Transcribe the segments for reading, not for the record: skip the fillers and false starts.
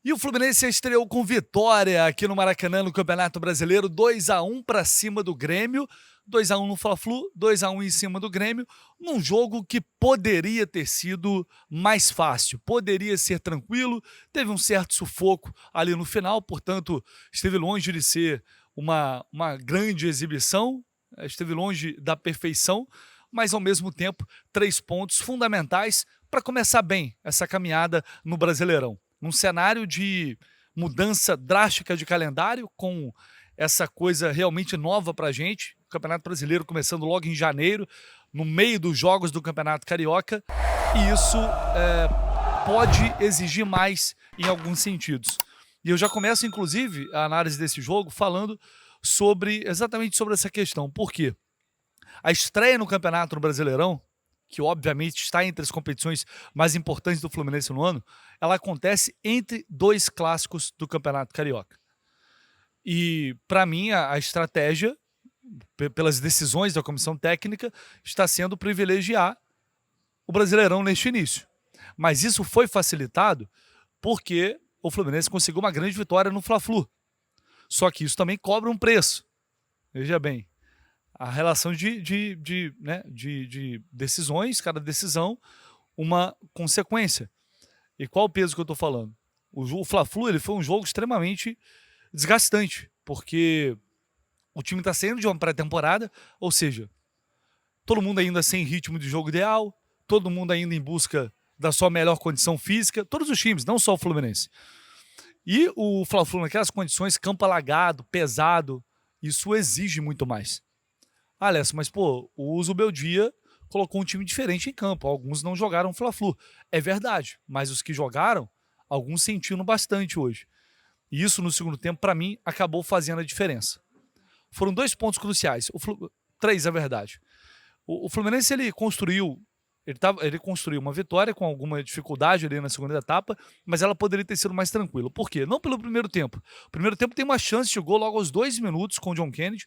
E o Fluminense estreou com vitória aqui no Maracanã no Campeonato Brasileiro, 2-1 para cima do Grêmio, 2-1 no Fla-Flu, 2-1 em cima do Grêmio, num jogo que poderia ter sido mais fácil, poderia ser tranquilo, teve um certo sufoco ali no final, portanto, esteve longe de ser uma grande exibição, esteve longe da perfeição, mas ao mesmo tempo, 3 pontos fundamentais para começar bem essa caminhada no Brasileirão. Num cenário de mudança drástica de calendário, com essa coisa realmente nova para a gente, o Campeonato Brasileiro começando logo em janeiro, no meio dos jogos do Campeonato Carioca, e isso pode exigir mais em alguns sentidos. E eu já começo, inclusive, a análise desse jogo falando exatamente sobre essa questão. Por quê? A estreia no Campeonato no Brasileirão, que obviamente está entre as competições mais importantes do Fluminense no ano, ela acontece entre 2 clássicos do Campeonato Carioca. E, para mim, a estratégia, pelas decisões da comissão técnica, está sendo privilegiar o Brasileirão neste início. Mas isso foi facilitado porque o Fluminense conseguiu uma grande vitória no Fla-Flu. Só que isso também cobra um preço. Veja bem, a relação de decisões, cada decisão, uma consequência. E qual o peso que eu estou falando? O Fla-Flu ele foi um jogo extremamente desgastante, porque o time está saindo de uma pré-temporada, ou seja, todo mundo ainda sem ritmo de jogo ideal, todo mundo ainda em busca da sua melhor condição física, todos os times, não só o Fluminense. E o Fla-Flu naquelas condições, campo alagado, pesado, isso exige muito mais. Alessio, mas pô, o Uso Beldia colocou um time diferente em campo. Alguns não jogaram Fla-Flu. É verdade, mas os que jogaram, alguns sentiram bastante hoje. E isso no segundo tempo, para mim, acabou fazendo a diferença. Foram 2 pontos cruciais. 3, é verdade. O Fluminense ele construiu uma vitória com alguma dificuldade ali na segunda etapa, mas ela poderia ter sido mais tranquila. Por quê? Não pelo primeiro tempo. O primeiro tempo tem uma chance de gol logo aos 2 minutos com o John Kennedy,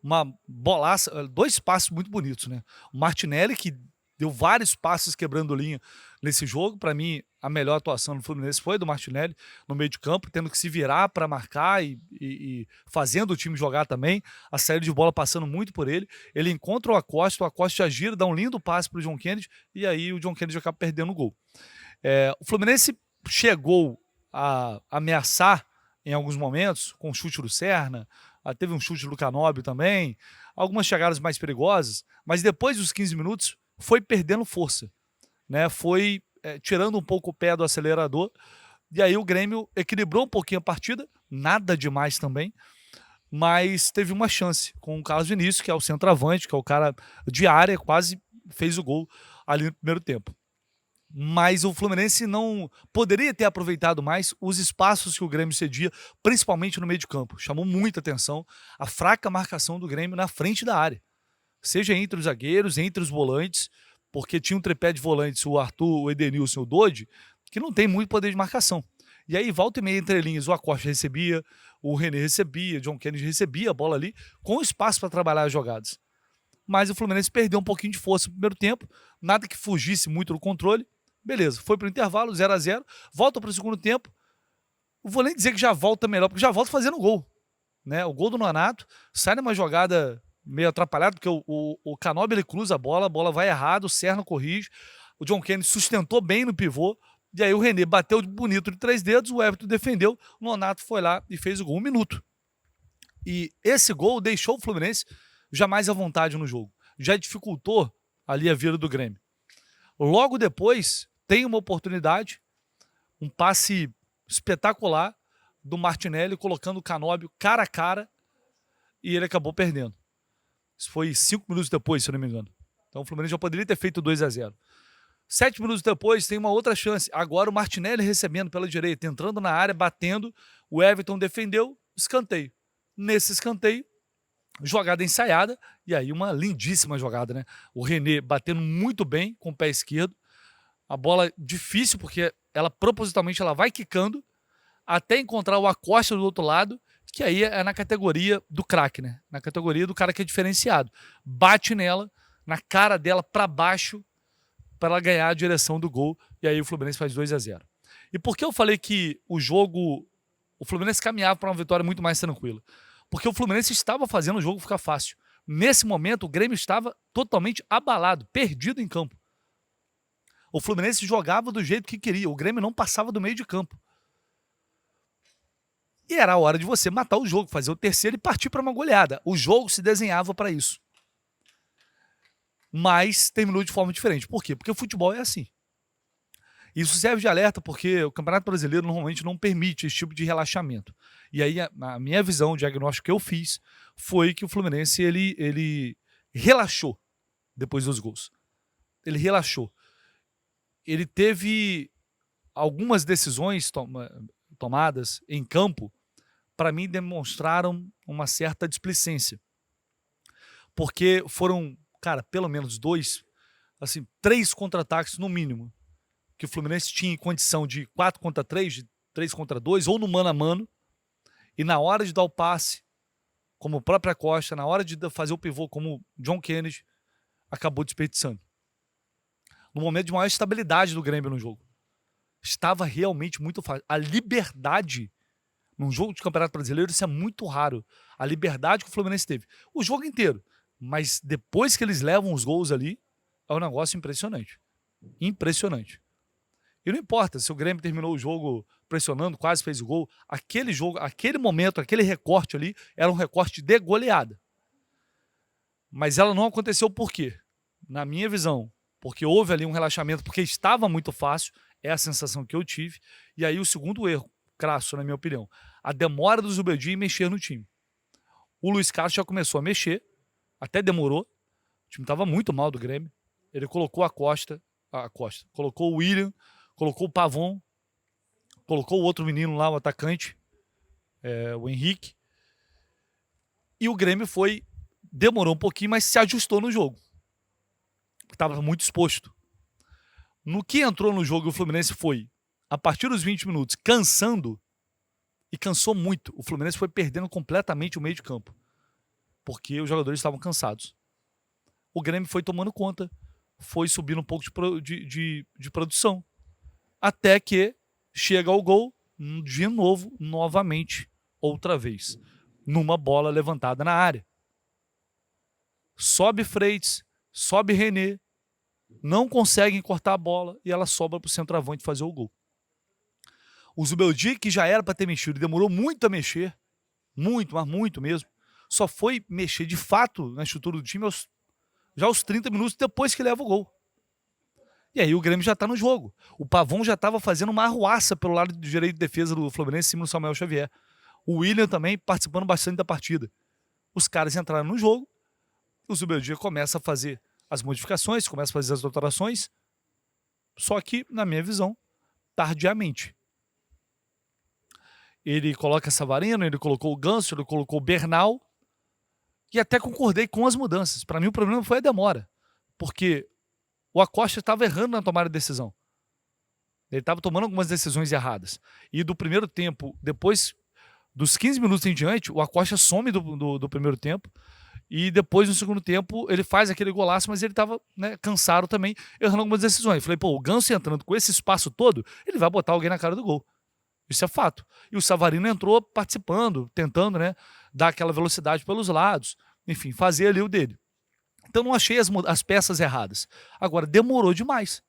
uma bolaça, 2 passos muito bonitos, né? O Martinelli, que deu vários passos quebrando linha nesse jogo, para mim a melhor atuação do Fluminense foi do Martinelli no meio de campo, tendo que se virar para marcar e fazendo o time jogar também, a saída de bola passando muito por ele, ele encontra o Acosta já gira, dá um lindo passe para o John Kennedy, e aí o John Kennedy acaba perdendo o gol. O Fluminense chegou a ameaçar em alguns momentos, com o chute do Serna, teve um chute do Canóbio também, algumas chegadas mais perigosas, mas depois dos 15 minutos foi perdendo força, né? Foi tirando um pouco o pé do acelerador, e aí o Grêmio equilibrou um pouquinho a partida, nada demais também, mas teve uma chance com o Carlos Vinícius, que é o centroavante, que é o cara de área, quase fez o gol ali no primeiro tempo. Mas o Fluminense não poderia ter aproveitado mais os espaços que o Grêmio cedia, principalmente no meio de campo. Chamou muita atenção a fraca marcação do Grêmio na frente da área, seja entre os zagueiros, entre os volantes, porque tinha um tripé de volantes, o Arthur, o Edenilson e o Dodi, que não tem muito poder de marcação. E aí, volta e meia entre linhas, o Acosta recebia, o René recebia, o John Kennedy recebia a bola ali, com espaço para trabalhar as jogadas. Mas o Fluminense perdeu um pouquinho de força no primeiro tempo, nada que fugisse muito do controle. Beleza, foi para o intervalo, 0-0, volta para o segundo tempo. Não vou nem dizer que já volta melhor, porque já volta fazendo gol. Né? O gol do Nonato sai numa jogada meio atrapalhada, porque o Canóbio ele cruza a bola vai errado, o Serna corrige, o John Kennedy sustentou bem no pivô, e aí o René bateu bonito de 3 dedos, o Everton defendeu, o Nonato foi lá e fez o gol, 1 minuto. E esse gol deixou o Fluminense já mais à vontade no jogo, já dificultou ali a vida do Grêmio. Logo depois, tem uma oportunidade, um passe espetacular do Martinelli, colocando o Canóbio cara a cara, e ele acabou perdendo. Isso foi 5 minutos depois, se eu não me engano. Então o Fluminense já poderia ter feito 2-0. 7 minutos depois, tem uma outra chance. Agora o Martinelli recebendo pela direita, entrando na área, batendo, o Everton defendeu, escanteio. Nesse escanteio, jogada ensaiada, e aí uma lindíssima jogada, né? O René batendo muito bem com o pé esquerdo, a bola difícil, porque ela propositalmente ela vai quicando até encontrar o Acosta do outro lado, que aí é na categoria do craque, né? Na categoria do cara que é diferenciado. Bate nela, na cara dela para baixo, para ela ganhar a direção do gol, e aí o Fluminense faz 2-0. E por que eu falei que o Fluminense caminhava para uma vitória muito mais tranquila? Porque o Fluminense estava fazendo o jogo ficar fácil. Nesse momento, o Grêmio estava totalmente abalado, perdido em campo. O Fluminense jogava do jeito que queria, o Grêmio não passava do meio de campo. E era a hora de você matar o jogo, fazer o terceiro e partir para uma goleada. O jogo se desenhava para isso. Mas terminou de forma diferente. Por quê? Porque o futebol é assim. Isso serve de alerta porque o Campeonato Brasileiro normalmente não permite esse tipo de relaxamento. E aí a minha visão, o diagnóstico que eu fiz, foi que o Fluminense ele relaxou depois dos gols. Ele relaxou. Ele teve algumas decisões tomadas em campo, para mim demonstraram uma certa displicência. Porque foram, cara, pelo menos 3 contra-ataques no mínimo, que o Fluminense tinha em condição de 4 contra 3, de 3 contra 2, ou no mano a mano, e na hora de dar o passe, como o próprio Costa, na hora de fazer o pivô, como o John Kennedy, acabou desperdiçando. No momento de maior estabilidade do Grêmio no jogo. Estava realmente muito fácil. A liberdade num jogo de Campeonato Brasileiro, isso é muito raro. A liberdade que o Fluminense teve. O jogo inteiro. Mas depois que eles levam os gols ali, é um negócio impressionante. Impressionante. E não importa se o Grêmio terminou o jogo pressionando, quase fez o gol. Aquele jogo, aquele momento, aquele recorte ali, era um recorte de goleada. Mas ela não aconteceu por quê? Na minha visão, porque houve ali um relaxamento, porque estava muito fácil, é a sensação que eu tive. E aí o segundo erro, crasso, na minha opinião, a demora do Zubeldia em mexer no time. O Luiz Carlos já começou a mexer, até demorou, o time estava muito mal do Grêmio. Ele colocou a Costa, colocou o William, colocou o Pavon, colocou o outro menino lá, o atacante, o Henrique. E o Grêmio demorou um pouquinho, mas se ajustou no jogo. Estava muito exposto. No que entrou no jogo, o Fluminense foi, a partir dos 20 minutos, cansando, e cansou muito. O Fluminense foi perdendo completamente o meio de campo, porque os jogadores estavam cansados. O Grêmio foi tomando conta, foi subindo um pouco de produção, até que chega ao gol, de novo, novamente, outra vez, numa bola levantada na área. Sobe Freitas, sobe René, não conseguem cortar a bola e ela sobra para o centroavante fazer o gol. O Zubeldia, que já era para ter mexido, demorou muito a mexer, muito, mas muito mesmo, só foi mexer de fato na estrutura do time já aos 30 minutos depois que leva o gol. E aí o Grêmio já está no jogo. O Pavon já estava fazendo uma arruaça pelo lado de direito de defesa do Fluminense, em cima do Samuel Xavier. O William também participando bastante da partida. Os caras entraram no jogo, o Zubeldia começa a fazer as modificações, começa a fazer as alterações, só que, na minha visão, tardiamente. Ele coloca Savarino, ele colocou o Ganso, ele colocou o Bernal, e até concordei com as mudanças. Para mim o problema foi a demora, porque o Acosta estava errando na tomada de decisão. Ele estava tomando algumas decisões erradas. E do primeiro tempo, depois dos 15 minutos em diante, o Acosta some do primeiro tempo. E depois, no segundo tempo, ele faz aquele golaço, mas ele estava, né, cansado também, errando algumas decisões. Falei, o Ganso entrando com esse espaço todo, ele vai botar alguém na cara do gol. Isso é fato. E o Savarino entrou participando, tentando, né, dar aquela velocidade pelos lados. Enfim, fazer ali o dele. Então não achei as peças erradas. Agora, demorou demais.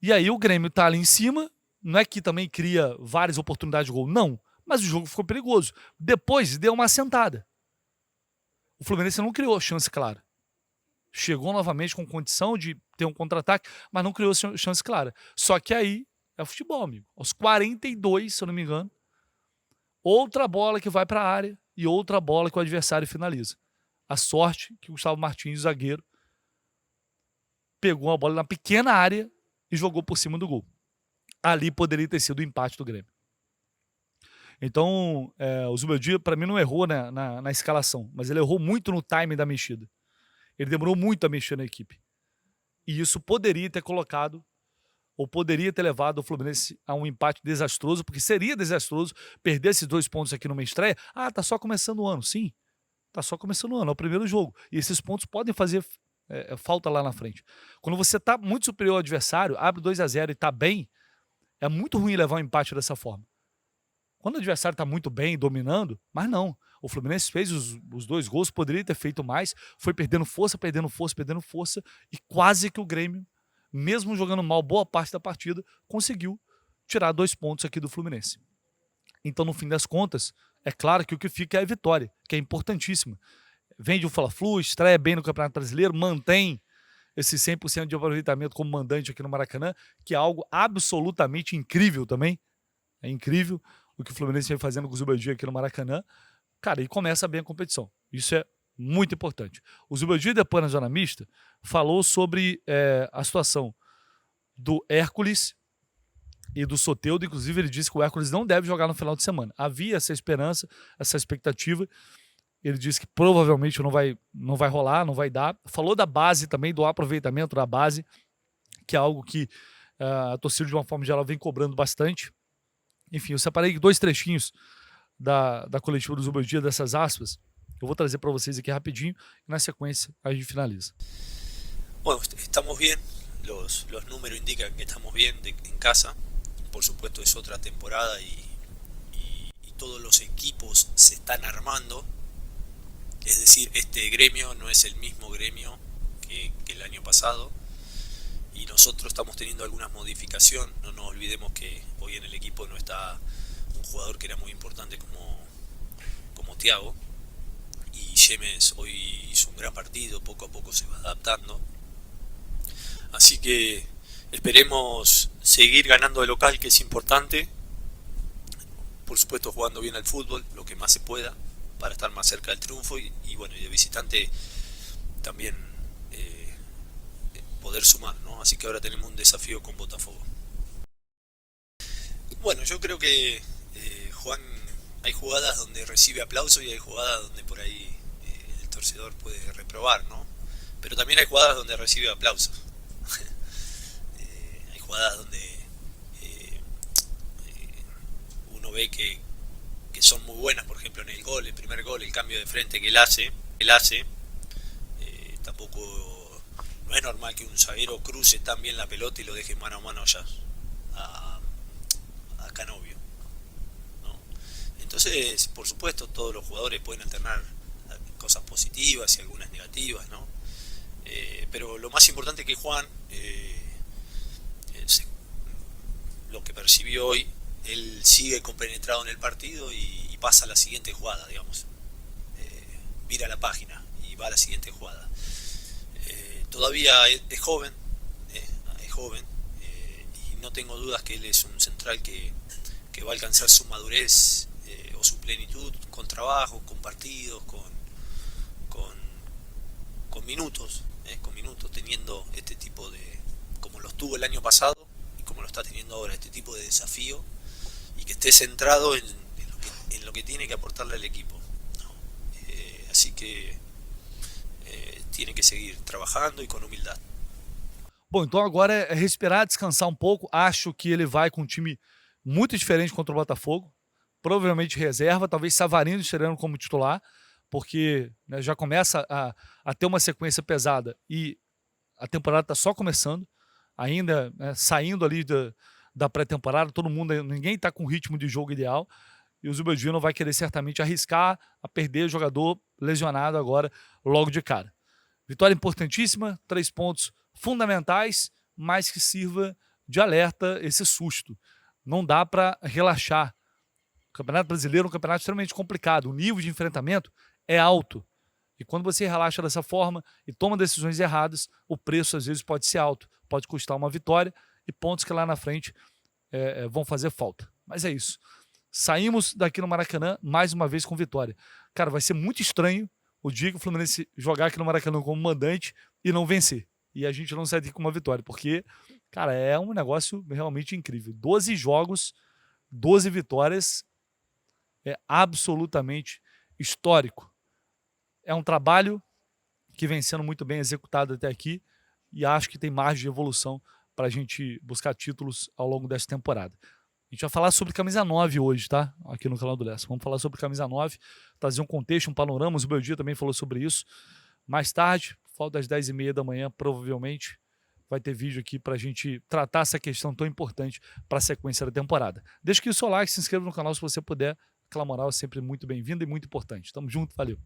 E aí o Grêmio tá ali em cima, não é que também cria várias oportunidades de gol, não. Mas o jogo ficou perigoso. Depois deu uma assentada. O Fluminense não criou chance clara. Chegou novamente com condição de ter um contra-ataque, mas não criou chance clara. Só que aí é futebol, amigo. Aos 42, se eu não me engano, outra bola que vai para a área e outra bola que o adversário finaliza. A sorte que o Gustavo Martins, o zagueiro, pegou a bola na pequena área e jogou por cima do gol. Ali poderia ter sido o empate do Grêmio. Então, o Zubeldia, para mim, não errou na escalação, mas ele errou muito no timing da mexida. Ele demorou muito a mexer na equipe. E isso poderia ter colocado, ou poderia ter levado o Fluminense a um empate desastroso, porque seria desastroso perder esses 2 pontos aqui numa estreia. Ah, tá só começando o ano. Sim, tá só começando o ano, é o primeiro jogo. E esses pontos podem fazer falta lá na frente. Quando você tá muito superior ao adversário, abre 2-0 e tá bem, É muito ruim levar um empate dessa forma. Quando o adversário está muito bem, dominando, mas não. O Fluminense fez os 2 gols, poderia ter feito mais, foi perdendo força, e quase que o Grêmio, mesmo jogando mal boa parte da partida, conseguiu tirar 2 pontos aqui do Fluminense. Então, no fim das contas, é claro que o que fica é a vitória, que é importantíssima. Vende o Fla-Flu, estreia bem no Campeonato Brasileiro, mantém esse 100% de aproveitamento como mandante aqui no Maracanã, que é algo absolutamente incrível também. É incrível o que o Fluminense vem fazendo com o Zubeldia aqui no Maracanã. Cara, e começa bem a competição. Isso é muito importante. O Zubeldia, depois na zona mista, falou sobre a situação do Hércules e do Soteldo. Inclusive, ele disse que o Hércules não deve jogar no final de semana. Havia essa esperança, essa expectativa. Ele disse que provavelmente não vai rolar, não vai dar. Falou da base também, do aproveitamento da base, que é algo que a torcida, de uma forma geral, vem cobrando bastante. Enfim, eu separei 2 trechinhos da coletiva do Zubeldia, dessas aspas. Eu vou trazer para vocês aqui rapidinho e na sequência a gente finaliza. Bueno, estamos bien, los números indican que estamos bien en casa. Por supuesto es otra temporada y todos los equipos se están armando. Es decir, este gremio no es el mismo gremio que el año pasado y nosotros estamos teniendo algunas modificaciones. No nos olvidemos que hoy en el equipo no está un jugador que era muy importante como Thiago, y James hoy hizo un gran partido, poco a poco se va adaptando. Así que esperemos seguir ganando de local, que es importante. Por supuesto jugando bien al fútbol, lo que más se pueda, para estar más cerca del triunfo y bueno, y de visitante también poder sumar, ¿no? Así que ahora tenemos un desafío con Botafogo. Bueno, yo creo que Juan, hay jugadas donde recibe aplauso y hay jugadas donde por ahí el torcedor puede reprobar, ¿no? Pero también hay jugadas donde recibe aplausos. Hay jugadas donde uno ve que son muy buenas, por ejemplo en el primer gol, el cambio de frente que él hace, tampoco no es normal que un zaguero cruce tan bien la pelota y lo deje mano a mano ya a Canovio, ¿no? Entonces, por supuesto, todos los jugadores pueden alternar cosas positivas y algunas negativas, ¿no? Pero lo más importante es que Juan, lo que percibió hoy, él sigue compenetrado en el partido y pasa a la siguiente jugada, digamos. Mira la página y va a la siguiente jugada. Todavía es joven, y no tengo dudas que él es un central que va a alcanzar su madurez o su plenitud con trabajo, con partidos, con minutos, teniendo este tipo de, como los tuvo el año pasado y como lo está teniendo ahora, este tipo de desafío, y que esté centrado en lo que tiene que aportarle al equipo, ¿no? Así que tiene que seguir trabajando e com humildade. Bom, então agora é respirar, descansar um pouco. Acho que ele vai com um time muito diferente contra o Botafogo. Provavelmente reserva, talvez Savarino estreando como titular, porque né, já começa a ter uma sequência pesada e a temporada está só começando, ainda né, saindo ali da pré-temporada, ninguém está com o ritmo de jogo ideal, e o Zubeldia não vai querer certamente arriscar a perder o jogador lesionado agora logo de cara. Vitória importantíssima, 3 pontos fundamentais, mas que sirva de alerta esse susto. Não dá para relaxar. O Campeonato Brasileiro é um campeonato extremamente complicado. O nível de enfrentamento é alto. E quando você relaxa dessa forma e toma decisões erradas, o preço às vezes pode ser alto. Pode custar uma vitória e pontos que lá na frente vão fazer falta. Mas é isso. Saímos daqui no Maracanã mais uma vez com vitória. Cara, vai ser muito estranho o dia que o Fluminense jogar aqui no Maracanã como mandante e não vencer. E a gente não sair daqui com uma vitória, porque, cara, é um negócio realmente incrível. 12 jogos, 12 vitórias, é absolutamente histórico. É um trabalho que vem sendo muito bem executado até aqui e acho que tem margem de evolução para a gente buscar títulos ao longo dessa temporada. A gente vai falar sobre camisa 9 hoje, tá? Aqui no canal do Lessa. Vamos falar sobre camisa 9, trazer um contexto, um panorama. O Zubeldia também falou sobre isso. Mais tarde, por volta das 10h30 da manhã, provavelmente, vai ter vídeo aqui para a gente tratar essa questão tão importante para a sequência da temporada. Deixa aqui o seu like, se inscreva no canal se você puder. Aquela moral é sempre muito bem-vinda e muito importante. Tamo junto, valeu!